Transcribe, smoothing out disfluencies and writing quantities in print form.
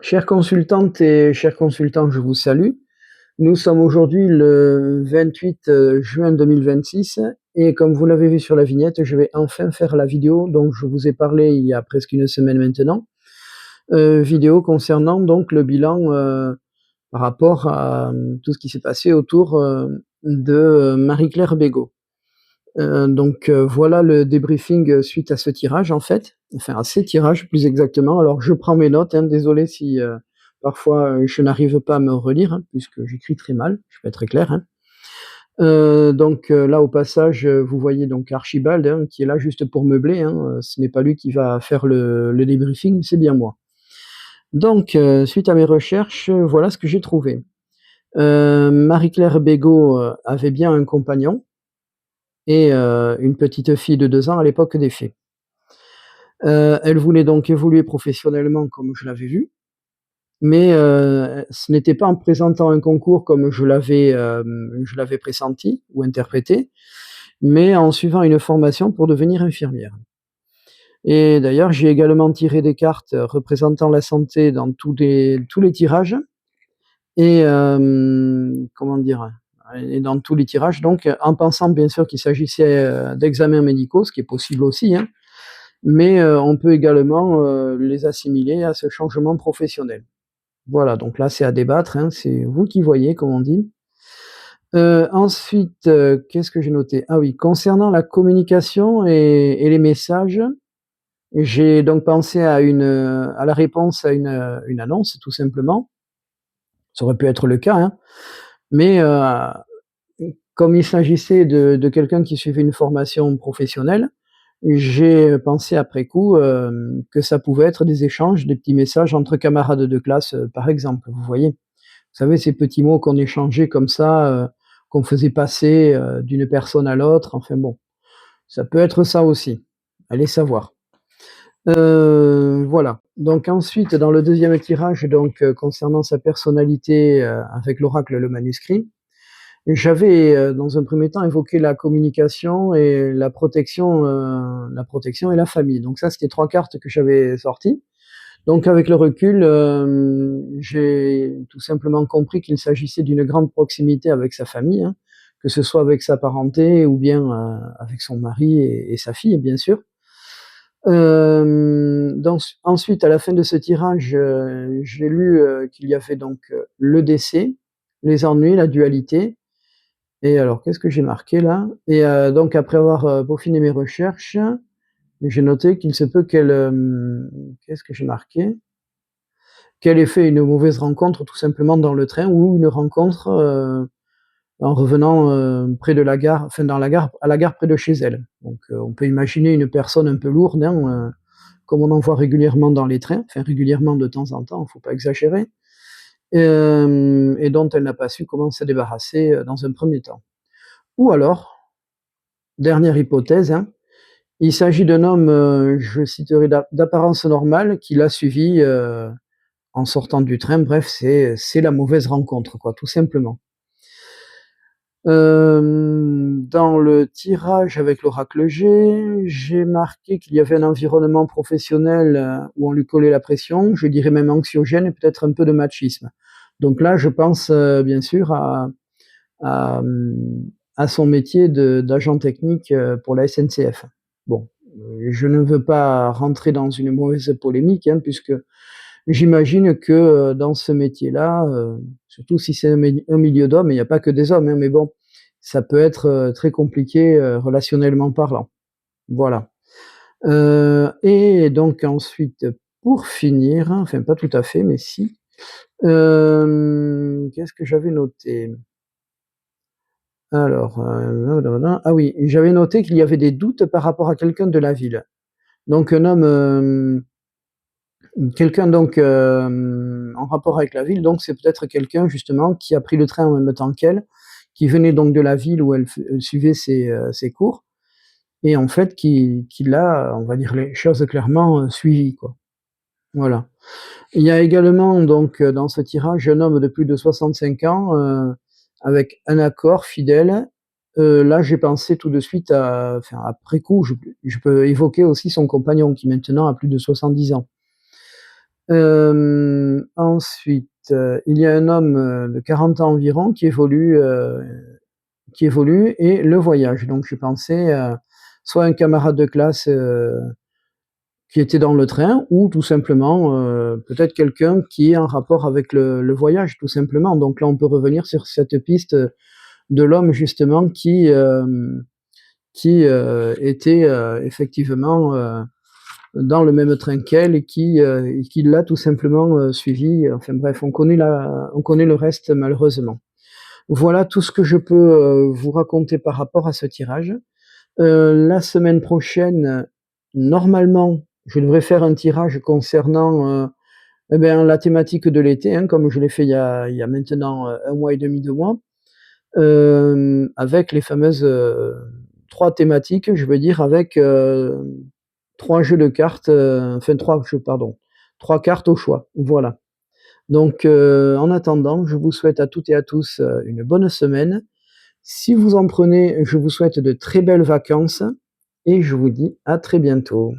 Chères consultantes et chers consultants, je vous salue. Nous sommes aujourd'hui le 28 juin 2026 et comme vous l'avez vu sur la vignette, je vais enfin faire la vidéo dont je vous ai parlé il y a presque une semaine maintenant. Vidéo concernant donc le bilan par rapport à tout ce qui s'est passé autour de Marie-Claire Bégaud. Voilà le débriefing suite à ce tirage en fait, enfin à ces tirages plus exactement. Alors je prends mes notes, hein, désolé si parfois je n'arrive pas à me relire, hein, puisque j'écris très mal, je vais être très clair. Hein. Là au passage, vous voyez donc Archibald hein, qui est là juste pour meubler, hein, ce n'est pas lui qui va faire le débriefing, c'est bien moi. Donc suite à mes recherches, voilà ce que j'ai trouvé. Marie-Claire Bégaud avait bien un compagnon et une petite fille de 2 ans à l'époque des faits. Elle voulait donc évoluer professionnellement comme je l'avais vu, mais ce n'était pas en présentant un concours comme je l'avais pressenti ou interprété, mais en suivant une formation pour devenir infirmière. Et d'ailleurs, j'ai également tiré des cartes représentant la santé dans tous les tirages et comment dire? Et dans tous les tirages donc, en pensant bien sûr qu'il s'agissait, d'examens médicaux, ce qui est possible aussi, hein, mais on peut également, les assimiler à ce changement professionnel. Voilà, donc là, c'est à débattre, hein, c'est vous qui voyez, comme on dit. Ensuite, qu'est-ce que j'ai noté? Ah oui, concernant la communication et les messages, j'ai donc pensé à la réponse à une annonce, tout simplement. Ça aurait pu être le cas, hein, mais comme il s'agissait de quelqu'un qui suivait une formation professionnelle, j'ai pensé après coup, que ça pouvait être des échanges, des petits messages entre camarades de classe, par exemple, vous voyez? Vous savez ces petits mots qu'on échangeait comme ça, qu'on faisait passer, d'une personne à l'autre, enfin bon, ça peut être ça aussi, allez savoir. Voilà, donc ensuite dans le deuxième tirage donc, concernant sa personnalité, avec l'oracle Le Manuscrit, j'avais, dans un premier temps, évoqué la communication et la protection et la famille. Donc ça, c'était 3 cartes que j'avais sorties. Donc avec le recul, j'ai tout simplement compris qu'il s'agissait d'une grande proximité avec sa famille, hein, que ce soit avec sa parenté ou bien, avec son mari et sa fille, bien sûr. Donc ensuite, à la fin de ce tirage, j'ai lu, qu'il y avait donc, le décès, les ennuis, la dualité et alors, qu'est-ce que j'ai marqué là? Et donc après avoir, peaufiné mes recherches, j'ai noté qu'il se peut qu'elle, qu'est-ce que j'ai marqué? Qu'elle ait fait une mauvaise rencontre tout simplement dans le train ou une rencontre, en revenant, près de la gare, enfin dans la gare à la gare près de chez elle. Donc on peut imaginer une personne un peu lourde, hein, comme on en voit régulièrement dans les trains, enfin régulièrement de temps en temps, il ne faut pas exagérer, et dont elle n'a pas su comment se débarrasser, dans un premier temps. Ou alors, dernière hypothèse, hein, il s'agit d'un homme, je citerai d'apparence normale qui l'a suivi, en sortant du train. Bref, c'est la mauvaise rencontre quoi, tout simplement. Dans le tirage avec l'oracle G, j'ai marqué qu'il y avait un environnement professionnel, où on lui collait la pression, je dirais même anxiogène et peut-être un peu de machisme. Donc là, je pense, bien sûr à, à son métier d'agent technique, pour la SNCF. Bon, je ne veux pas rentrer dans une mauvaise polémique, hein, puisque j'imagine que, dans ce métier-là, surtout si c'est un milieu d'hommes, il n'y a pas que des hommes, hein, mais bon, ça peut être, très compliqué, relationnellement parlant. Voilà. Et donc ensuite, pour finir, enfin pas tout à fait, mais si, qu'est-ce que j'avais noté? Alors, ah oui, j'avais noté qu'il y avait des doutes par rapport à quelqu'un de la ville. Donc un homme, quelqu'un donc, en rapport avec la ville, donc c'est peut-être quelqu'un justement qui a pris le train en même temps qu'elle, qui venait donc de la ville où elle suivait ses cours et en fait qui l'a, on va dire les choses clairement, suivi quoi. Voilà. Il y a également donc, dans ce tirage, un homme de plus de 65 ans, avec un accord fidèle. Là, j'ai pensé tout de suite à enfin après coup, je peux évoquer aussi son compagnon qui maintenant a plus de 70 ans. Ensuite, il y a un homme, de 40 ans environ qui évolue et le voyage. Donc je pensais, soit un camarade de classe, qui était dans le train ou tout simplement, peut-être quelqu'un qui est en rapport avec le voyage, tout simplement. Donc là, on peut revenir sur cette piste, de l'homme justement était, effectivement, dans le même train qu'elle et qui l'a tout simplement, suivie. Enfin bref, on connaît le reste malheureusement. Voilà tout ce que je peux, vous raconter par rapport à ce tirage. La semaine prochaine, normalement, je devrais faire un tirage concernant, et bien, la thématique de l'été, hein, comme je l'ai fait il y a maintenant, 1 mois et demi, 2 mois, avec les fameuses, 3 thématiques, je veux dire avec, 3 jeux de cartes, enfin 3 jeux, pardon, 3 cartes au choix, voilà. Donc, en attendant, je vous souhaite à toutes et à tous, une bonne semaine. Si vous en prenez, je vous souhaite de très belles vacances et je vous dis à très bientôt.